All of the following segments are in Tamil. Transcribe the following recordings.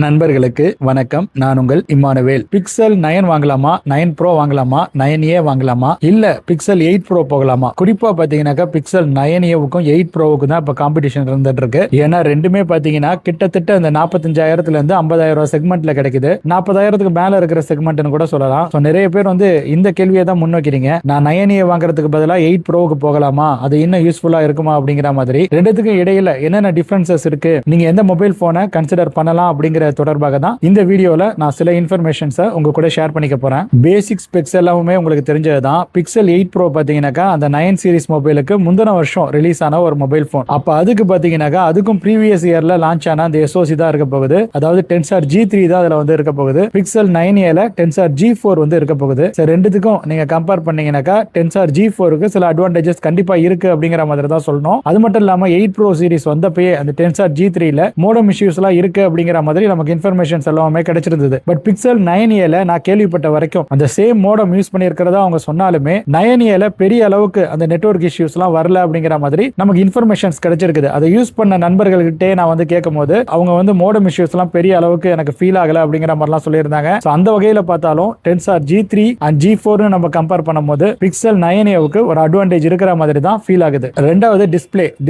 நண்பர்களுக்கு வணக்கம். நான் உங்கள் இம்மானுவேல். பிக்சல் 9 வாங்கலாமா, 9 ப்ரோ வாங்கலாமா, 9A வாங்கலாமா, இல்ல பிக்சல் 8 ப்ரோ போகலாமா? குறிப்பா பாத்தீங்கன்னாக்கா பிக்சல் 9Aவுக்கும் 8 ப்ரோவுக்கும் தான் இப்ப காம்படிஷன் இருந்துட்டு இருக்கு. ஏன்னா ரெண்டுமே பாத்தீங்கன்னா கிட்டத்தட்ட இந்த 45,000 இருந்து 50,000 செக்மெண்ட்ல கிடைக்குது. 40,000க்கு மேல இருக்கிற செக்மெண்ட்னு கூட சொல்லலாம். நிறைய பேர் இந்த கேள்வியை தான் முன்னோக்கிறீங்க. நான் 9A வாங்குறதுக்கு பதிலாக 8 ப்ரோவுக்கு போகலாமா, அது இன்னும் யூஸ்ஃபுல்லா இருக்குமா அப்படிங்கிற மாதிரி. ரெண்டுத்துக்கும் இடையில என்னென்ன டிஃபரன்சஸ் இருக்கு, நீங்க எந்த மொபைல் போனை கன்சிடர் பண்ணலாம் அப்படிங்கிற தொடர்பாக தான் இந்த வீடியோல நான் சில இன்ஃபர்மேஷன்ஸை உங்க கூட ஷேர் பண்ணிக்க போறேன். பேசிக் ஸ்பெக்ஸ் எல்லாமே உங்களுக்கு தெரிஞ்சது தான். பிக்சல் 8 ப்ரோ பாத்தீங்கன்னாக்கா அந்த 9 சீரிஸ் மொபைலுக்கு முந்தின வருஷம் ரிலீஸ் ஆன ஒரு மொபைல் போன். அப்ப அதுக்கு பாத்தீங்கன்னாக்கா அதுக்கும் ப்ரீவியஸ் இயர்ல லான்ச் ஆன அந்த SoC தான் இருக்க போகுது. அதாவது டென்சார் G3 தான் அதுல இருக்க போகுது. பிக்சல் 9Aல டென்சார் G4 இருக்க போகுது. ரெண்டுத்துக்கும் நீங்க கம்பேர் பண்ணீங்கன்னாக்கா டென்சார் G4க்கு சில அட்வான்டேஜஸ் கண்டிப்பா இருக்கு அப்படிங்கிற மாதிரி தான் சொல்லணும். அது மட்டும் இல்லாம 8 ப்ரோ சீரிஸ் வந்தப்பயே அந்த டென்சார் G3ல மோடம் இஷ்யூஸ் எல்லாம் இருக்கு அப்படிங்கிற மாதிரி நமக்கு இன்ஃபர்மேஷன்ஸ் எல்லாமே கிடைச்சிருந்தது. பட் பிக்சல் 9Aல நான் கேள்விப்பட்ட வரைக்கும் அந்த சேம் மோடம் யூஸ் பண்ணியிருக்கிறதா அவங்க சொன்னாலுமே 9Aல பெரிய அளவுக்கு அந்த நெட்வொர்க் இஷ்யூஸ் எல்லாம் வரல அப்படிங்கிற மாதிரி நமக்கு இன்ஃபர்மேஷன்ஸ் கிடைச்சிருக்குது. அதை யூஸ் பண்ண நண்பர்கள்கிட்டே நான் கேட்கும் போது அவங்க மோடம் இஷ்யூஸ் எல்லாம் பெரிய அளவுக்கு எனக்கு ஃபீல் ஆகல அப்படிங்கிற மாதிரிலாம் சொல்லியிருந்தாங்க. அந்த வகையில பார்த்தாலும் டென்சார் G3 அண்ட் G4 நம்ம கம்பேர் பண்ணும்போது பிக்சல் 9Aவுக்கு ஒரு அட்வான்டேஜ் இருக்கிற மாதிரி தான் ஃபீல் ஆகுது. ரெண்டாவது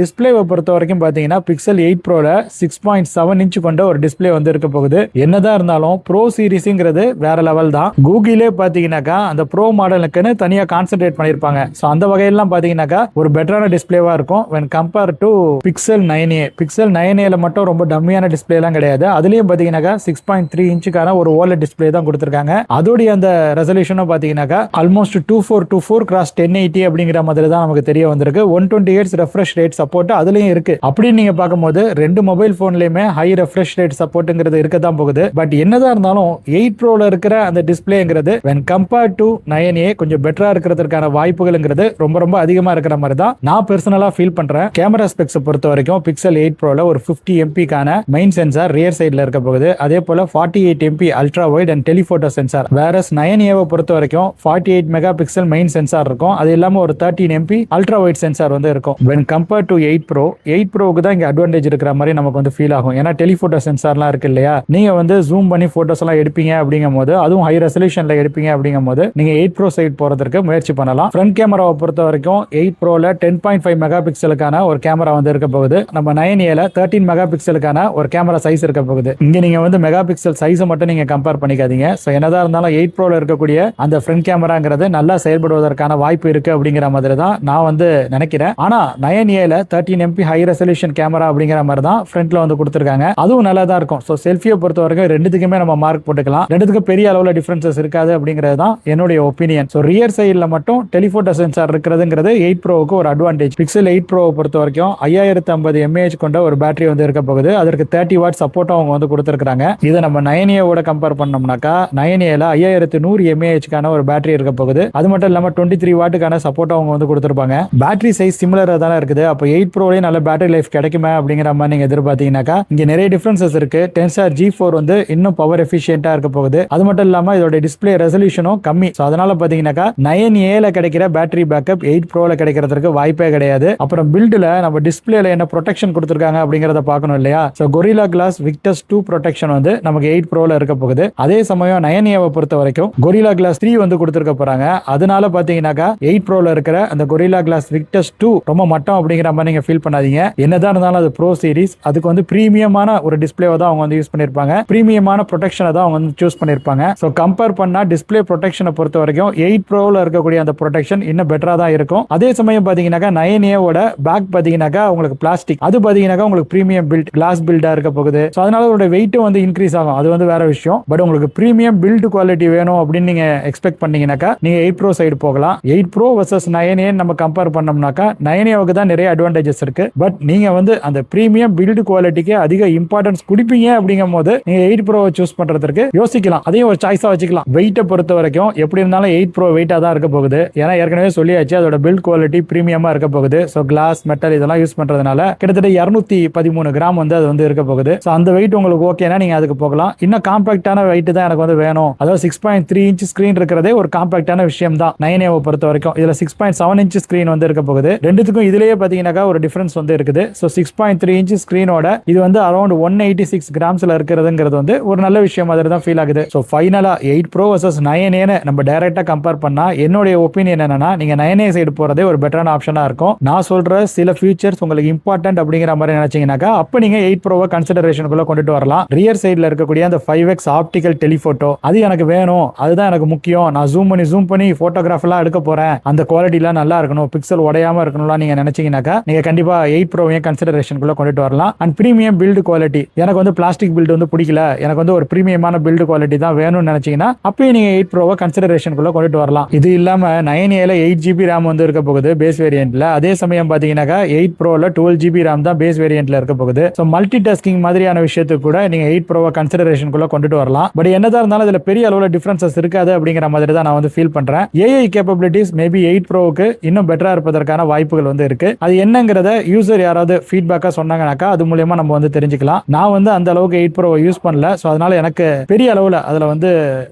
டிஸ்பிளேவை பொறுத்த வரைக்கும் பாத்தீங்கன்னா பிக்சல் 8 ப்ரோல 6.7 இன்ச் கொண்ட ஒரு டிஸ்பிளே இருக்க போகுது. என்னதான் இருந்தாலும் ப்ரோ சீரிஸ்ங்கிறது வேற லெவல் தான். கூகுளே பாத்தீங்கன்னாக்கா அந்த ப்ரோ மாடலுக்குன்னு தனியா கான்சென்ட்ரேட் பண்ணிருப்பாங்க. அந்த வகையெல்லாம் பாத்தீங்கன்னாக்கா ஒரு பெட்டரான டிஸ்பிளேவா இருக்கும் when compared to Pixel 9A. Pixel 9Aல மட்டும் ரொம்ப டம்மியான டிஸ்பிளே எல்லாம் கிடையாது. அதுலயும் பாத்தீங்கன்னாக்கா 6.3 இன்ச்சுக்கான ஒரு OLED டிஸ்பிளே தான் கொடுத்திருக்காங்க. அதோடைய அந்த ரெசல்யூஷனும் பாத்தீங்கன்னாக்கா ஆல்மோஸ்ட் 24:1080 அப்படிங்கிற மாதிரி தான் நமக்கு தெரிய வந்திருக்கு. 120 Hz ரெஃப்ரெஷ் ரேட் சப்போர்ட் அதுலயும் இருக்கு. அப்படின்னு நீங்க பார்க்கும்போது ரெண்டு மொபைல் போன்லயுமே ஹை ரெஃப்ரெஷ் ரேட் சப்போர்ட்ங்கிறது இருக்கதான் போகுது. பட் என்னதான் இருந்தாலும் 8 ப்ரோல இருக்கிற அந்த டிஸ்பிளேங்கிறது when compared to 9A கொஞ்சம் பெட்டரா இருக்கிறதுக்கான வாய்ப்புகள்ங்கிறது ரொம்ப ரொம்ப அதிகமா இருக்கிற மாதிரி தான் நான் பர்சனலா ஃபீல் பண்றேன். கேமரா ஸ்பெக்ஸ் பொறுத்த வரைக்கும் பிக்சல் 8 ப்ரோல ஒரு 50 MP கான மெயின் சென்சார் ரியர் சைடுல இருக்க போகுது. அதே போல 48 MP ultra wide and telephoto sensor. Versus 9Aவை பொறுத்த வரைக்கும் 48 மெகா பிக்சல் மெயின் சென்சார் இருக்கும். அது இல்லாம ஒரு 13 MP அல்ட்ரா வைட் சென்சார் இருக்கும். when compared to 8 ப்ரோவுக்கு தான் இங்க அட்வான்டேஜ் இருக்கிற மாதிரி நமக்கு ஃபீல் ஆகும். ஏன்னா டெலிபோட்டோ சென்சார்லாம் இருக்கு இல்லையா, நீங்க ஜூம் பண்ணி போட்டோஸ் எல்லாம் எடுப்பீங்க அப்படிங்கும் போது, அதுவும் ஹை ரெசல்யூஷன்ல எடுப்பீங்க அப்படிங்கும் போது நீங்க 8 ப்ரோ சைட் போறதுக்கு முயற்சி பண்ணலாம். ஃப்ரண்ட் கேமராவை பொறுத்த வரைக்கும் 8 ப்ரோல 10.5 மெகா பிக்சலுக்கான ஒரு கேமரா இருக்க போகுது. நம்ம 9Aல 13 மெகா பிக்சலுக்கான ஒரு கேமரா சைஸ் இருக்க போகுது. இங்க நீங்க மெகா பிக்சல் சைஸை மட்டும் நீங்க கம்பேர் பண்ணிக்காதீங்க. என்னதான் இருந்தாலும் 8 ப்ரோல இருக்கக்கூடிய அந்த ஃப்ரண்ட் கேமராங்கிறது நல்லா செயல்படுவதற்கான வாய்ப்பு இருக்கு அப்படிங்கிற மாதிரி தான் நான் நினைக்கிறேன். ஆனா 9Aல 13 MP ஹை ரெசல்யூஷன் கேமரா அப்படிங்கிற மாதிரி தான் ஃப்ரண்ட்ல கொடுத்திருக்காங்க. அதுவும் நல்லா தான் இருக்கும். செல்ஃபியை பொறுத்த வரைக்கும் ரெண்டுத்துக்குமே நம்ம மார்க் போட்டுக்கலாம். ரெண்டுத்துக்கும் பெரிய அளவுல டிஃபரன்சஸ் இருக்காது அப்படிங்கிறது தான் என்னுடைய ஒப்பீனியன். ரியர் சைடுல மட்டும் டெலிபோட்டோ சென்சார் இருக்கிறதுங்கிறது 8 ப்ரோவுக்கு ஒரு அட்வான்டேஜ். பிக்சல் 8 ப்ரோவை பொறுத்த வரைக்கும் 5050 mAh கொண்ட ஒரு பேட்டரி இருக்க போகுது. அதற்கு 30 வாட் சப்போர்ட் அவங்க கொடுத்திருக்காங்க. இதை நம்ம 9Aவோட கம்பேர் பண்ணோம்னாக்கா 9Aல 5100 mAh கான ஒரு பேட்டரி இருக்க போகுது. அது மட்டும் இல்லாம 23 வாட்டுக்கான சப்போர்ட் அவங்க கொடுத்திருப்பாங்க. பேட்டரி சைஸ் சிமிலரா தானே இருக்குது. அப்ப 8 ப்ரோலயே நல்ல பேட்டரி லைஃப் கிடைக்குமா அப்படிங்கிற மாதிரி நீங்க எதிர்பார்த்தீங்கன்னாக்கா இங்க நிறைய டிஃபரன்சஸ் இருக்கு. டென்சார் G4 இன்னும் பவர் எஃபிஷியன்ட்டா இருக்க போகுது. அது மட்டும் இல்லாம இதோட டிஸ்பிளே ரெசல்யூஷனும் கம்மி. அதனால பாத்தீங்கன்னாக்கா 9Aல கிடைக்கிற பேட்டரி பேக்கப் 8 ப்ரோல கிடைக்கிறதுக்கு வாய்ப்பே கிடையாது. அப்புறம் பில்ட்ல நம்ம டிஸ்பிளேல என்ன ப்ரொடெக்ஷன் கொடுத்திருக்காங்க அப்படிங்கறத பார்க்கணும் இல்லையா. Gorilla Glass Victus 2 ப்ரொடெக்ஷன் நமக்கு 8 ப்ரோல இருக்க போகுது. அதே சமயம் 9Aவை பொறுத்த வரைக்கும் Gorilla Glass 3 கொடுத்திருக்க போறாங்க. அதனால பாத்தீங்கன்னாக்கா 8 ப்ரோல இருக்கிற அந்த Gorilla Glass Victus 2 ரொம்ப மட்டம் அப்படிங்கிற மாதிரி நீங்க ஃபீல் பண்ணாதீங்க. என்னதான் இருந்தாலும் அது ப்ரோ சீரிஸ். அதுக்கு பிரீமியமான ஒரு டிஸ்பிளேவை தான் அவங்க யூஸ் பண்ணிருப்பாங்க. பிரீமியமான ப்ரொடெக்ஷனை தான் அவங்க சூஸ் பண்ணிருப்பாங்க. கம்பேர் பண்ணா டிஸ்பிளே ப்ரொடெக்ஷனை பொறுத்த வரைக்கும் 8 ப்ரோல இருக்கக்கூடிய அந்த ப்ரொடெக்ஷன் இன்னும் பெட்டரா தான் இருக்கும். அதே சமயம் பாத்தீங்கன்னாக்கா 9Aவோட பேக் பாத்தீங்கன்னாக்கா உங்களுக்கு பிளாஸ்டிக், அது பாத்தீங்கன்னாக்கா உங்களுக்கு பிரீமியம் பில்ட் கிளாஸ் பில்டா இருக்க போகுது. அதனால அதோட வெயிட்டும் இன்க்ரீஸ் ஆகும். அது வேற விஷயம். பட் உங்களுக்கு பிரீமியம் பில்ட் குவாலிட்டி வேணும் அப்படின்னு நீங்க எக்ஸ்பெக்ட் பண்ணீங்கன்னாக்கா நீங்க 8 ப்ரோ சைடு போகலாம். 8 ப்ரோ வர்சஸ் 9A நம்ம கம்பேர் பண்ணோம்னாக்கா 9Aவுக்கு தான் நிறைய அட்வான்டேஜஸ் இருக்கு. பட் நீங்க அந்த பிரீமியம் பில்ட் குவாலிட்டிக்கு அதிக இம்பார்ட்டன்ஸ் கொடுப்பீங்க அப்படிங்கும் போது நீங்க 8 ப்ரோ சூஸ் பண்றதுக்கு யோசிக்கலாம். அதையும் ஒரு சாய்ஸா வச்சுக்கலாம். வெயிட்டை பொறுத்த வரைக்கும் எப்படி இருந்தாலும் 8 ப்ரோ வெயிட்டா தான் இருக்க போகுது. ஏன்னா ஏற்கனவே சொல்லியாச்சு அதோட பில்ட் குவாலிட்டி பிரீமியமா இருக்க போகுது. கிளாஸ் மெட்டல் இதெல்லாம் யூஸ் பண்றதுனால கிட்டத்தட்ட 213 கிராம் அது இருக்க போகுது. அந்த வெயிட் உங்களுக்கு ஓகேனா நீங்க அதுக்கு போகலாம். இன்னும் காம்பாக்டான வெயிட் தான் எனக்கு வேணும். அதாவது 6.3 இன்ச் ஸ்கிரீன் இருக்கிறதே ஒரு காம்பாக்டான விஷயம் தான் 9Aவை பொறுத்த வரைக்கும். இதுல 6.7 இன்ச் ஸ்கிரீன் இருக்க போகுது. ரெண்டுத்துக்கும் இதுலயே பாத்தீங்கன்னாக்கா ஒரு டிஃபரன்ஸ் இருக்குது. 6.3 இன்ச் ஸ்கிரீனோட இது அரௌண்ட் 186 கிராம் டேர்ம்ஸ்ல இருக்கிறதுங்கிறது வந்து ஒரு நல்ல விஷயம் மாதிரி தான் ஃபீல் ஆகுது. ஸோ ஃபைனலா 8 Pro vs 9A நம்ம டைரக்டா கம்பேர் பண்ணா என்னுடைய ஒப்பீனியன் என்னன்னா, நீங்க 9A சைடு போறதே ஒரு பெட்டரான ஆப்ஷனா இருக்கும். நான் சொல்ற சில ஃபீச்சர்ஸ் உங்களுக்கு இம்பார்ட்டன்ட் அப்படிங்கிற மாதிரி நினைச்சீங்கன்னாக்கா அப்ப நீங்க 8 Pro கன்சிடரேஷனுக்குள்ள கொண்டுட்டு வரலாம். ரியர் சைடுல இருக்கக்கூடிய அந்த 5x ஆப்டிகல் டெலிஃபோட்டோ அது எனக்கு வேணும், அதுதான் எனக்கு முக்கியம். நான் ஜூம் பண்ணி போட்டோகிராஃப் எல்லாம் எடுக்க போறேன், அந்த குவாலிட்டிலாம் நல்லா இருக்கணும், பிக்சல் உடையாம இருக்கணும்லாம் நீங்க நினைச்சீங்கன்னாக்கா நீங்க கண்டிப்பா 8 Pro கன்சிடரேஷனுக்குள்ள கொண்டுட்டு வரலாம். அண்ட் பிரீமியம் பில்டு குவாலிட்டி, எனக்கு வந்து பிளாஸ்டிக் பில்டு வந்து பிடிக்கல, எனக்கு வந்து ஒரு பிரீமியமான பில்டு குவாலிட்டி தான் வேணும்னு நினைச்சீங்கன்னா அப்பயும் நீங்க 8 Pro கன்சிடரேஷனுக்குள்ள கொண்டுட்டு வரலாம். இது இல்லாம 9A 8GB RAM வந்து இருக்க போகுது பேஸ் வேரியன்ட்ல. அதே சமயம் பாத்தீங்கன்னாக்கா 8 Pro 12GB RAM தான் பேஸ் வேரியன்ட்ல இருக்க போகுது. ஸோ மல்டி டாஸ்கிங் மாதிரியான விஷயத்துக்கு கூட நீங்க 8 Pro கன்சிடரேஷனுக்குள்ள கொண்டுட்டு வரலாம். பட் என்னதான் இருந்தாலும் இதுல பெரிய அளவுல டிஃபரன்சஸ் இருக்காது அப்படிங்கிற மாதிரி தான் நான் வந்து ஃபீல் பண்றேன். ஏஐ கேப்பபிலிட்டிஸ் மேபி 8 Proக்கு இன்னும் பெட்டரா இருப்பதற்கான வாய்ப்புகள் வந்து இருக்கு. அது என்னங்கிறத யூசர் யாராவது ஃபீட்பேக்கா சொன்னாங்கன்னாக்கா அது மூலமா நம்ம வந்து தெரிஞ்சுக்கலாம். நான் வந்து அந்த அளவுக்கு 8 Pro யூஸ் பண்ணல, ஸோ அதனால எனக்கு பெரிய அளவுல அதுல வந்து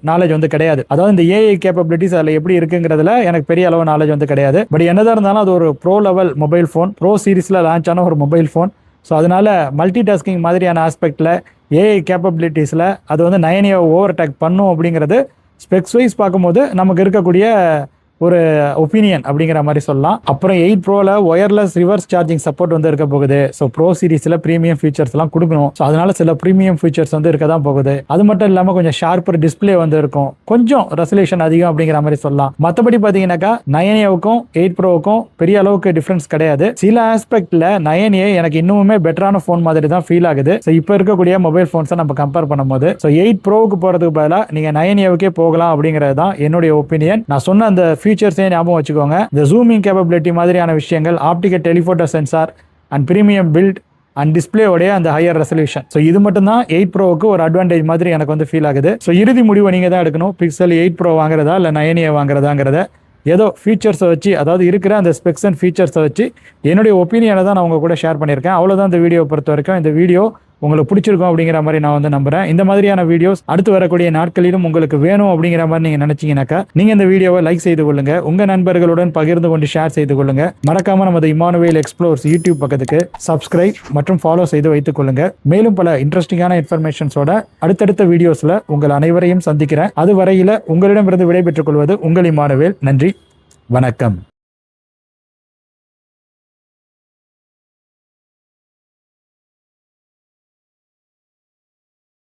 நாலேஜ் வந்து கிடையாது. அதாவது இந்த ஏஐ கேப்பபிலிட்டிஸ் அதுல எப்படி இருக்குங்கிறதுல எனக்கு பெரிய அளவு நாலேஜ் வந்து கிடையாது. பட் என்னதான் இருந்தாலும் அது ஒரு pro level mobile phone, pro சீரிஸ்ல லான்ச் ஆன ஒரு மொபைல் ஃபோன். ஸோ அதனால மல்டி டாஸ்கிங் மாதிரியான ஆஸ்பெக்ட்ல ஏஐ கேப்பபிலிட்டிஸ்ல அது வந்து 9A ஓவர் டேக் பண்ணும் அப்படிங்கிறது ஸ்பெக்ஸ் வைஸ் பார்க்கும்போது நமக்கு இருக்கக்கூடிய ஒரு ஒப்பீனியன் அப்படிங்கிற மாதிரி சொல்லலாம். அப்புறம் 8 Proல ஒயர்லெஸ் ரிவர்ஸ் சார்ஜிங் சப்போர்ட் வந்து இருக்க போகுது. ஸோ ப்ரோ சீரிஸ்ல பிரீமியம் ஃபீச்சர்ஸ் எல்லாம் கொடுக்கணும். ஸோ அதனால சில பிரீமியம் ஃபீச்சர்ஸ் வந்து இருக்க தான் போகுது. அது மட்டும் இல்லாமல் கொஞ்சம் ஷார்ப்பர் டிஸ்பிளே வந்து இருக்கும், கொஞ்சம் ரெசல்யூஷன் அதிகம் அப்படிங்கிற மாதிரி சொல்லலாம். மற்றபடி பார்த்தீங்கன்னாக்கா 9Aவுக்கும் 8 Proவுக்கும் பெரிய அளவுக்கு டிஃபரன்ஸ் கிடையாது. சில ஆஸ்பெக்ட்ல 9A எனக்கு இன்னுமே பெட்டரான ஃபோன் மாதிரி தான் ஃபீல் ஆகுது. ஸோ இப்போ இருக்கக்கூடிய மொபைல் ஃபோன்ஸை நம்ம கம்பேர் பண்ணும்போது ஸோ 8 Proவுக்கு போறதுக்கு பதிலாக நீங்க 9Aவுக்கே போகலாம் அப்படிங்கிறது தான் என்னுடைய ஒப்பீனியன். நான் சொன்ன அந்த ஃபீச்சர்ஸே ஞாபகம் வச்சுக்கோங்க. இந்த ஜூமிங் கேப்பபிலிட்டி மாதிரியான விஷயங்கள், optical telephoto sensor and premium build and டிஸ்பிளேயோடைய அந்த ஹையர் ரெசல்யூஷன். ஸோ இது மட்டும் தான் 8 Proவுக்கு ஒரு அட்வான்டேஜ் மாதிரி எனக்கு வந்து ஃபீல் ஆகுது. ஸோ இறுதி முடிவை நீங்க தான் எடுக்கணும். பிக்சல் 8 Pro வாங்குறதா இல்லை 9A வாங்குறதாங்கிறத ஏதோ ஃபீச்சர்ஸை வச்சு, அதாவது இருக்கிற அந்த ஸ்பெக்ஸ் அண்ட் ஃபீச்சர்ஸை வச்சு என்னுடைய ஒப்பீனியனை தான் நான் உங்க கூட ஷேர் பண்ணியிருக்கேன். அவ்வளோதான் இந்த வீடியோ பொறுத்த வரைக்கும். இந்த வீடியோ உங்களுக்கு பிடிச்சிருக்கும் அப்படிங்கிற மாதிரி நான் வந்து நம்புறேன். இந்த மாதிரியான வீடியோஸ் அடுத்து வரக்கூடிய நாட்களிலும் உங்களுக்கு வேணும் அப்படிங்கிற மாதிரி நீங்க நினைச்சீங்கன்னாக்கா நீங்க இந்த வீடியோவை லைக் செய்து கொள்ளுங்க, உங்க நண்பர்களுடன் பகிர்ந்து கொண்டு ஷேர் செய்து கொள்ளுங்க. மறக்காம நமது இம்மானுவேல் எக்ஸ்ப்ளோர்ஸ் யூடியூப் பக்கத்துக்கு சப்ஸ்கிரைப் மற்றும் ஃபாலோ செய்து வைத்துக் கொள்ளுங்க. மேலும் பல இன்ட்ரெஸ்டிங்கான இன்ஃபர்மேஷன்ஸோட அடுத்தடுத்த வீடியோஸ்ல உங்கள் அனைவரையும் சந்திக்கிறேன். அது வரையில உங்களிடமிருந்து விடைபெற்றுக் கொள்வது உங்கள் இம்மானுவேல். நன்றி, வணக்கம்.